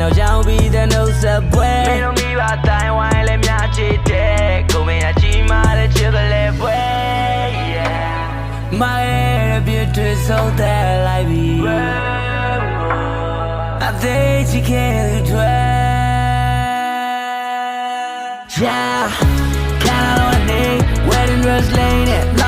တိုင်းတော့ကြောင်ပြီးတဲ့နှုတ်ဆက်ပွဲမင်းတို့မိဘတိုင်းဝိုင်းလဲများချစ်တဲ့ကိုမင်းကကြီးမားတဲ့ချစ်ကလေးပွဲမာရဲ့ပြည့်တွေဆုံးသက်လိုက်ပြီအသေးချစ်ခဲ့သူတွေ Yeah, can't I know a name, wedding dress lane,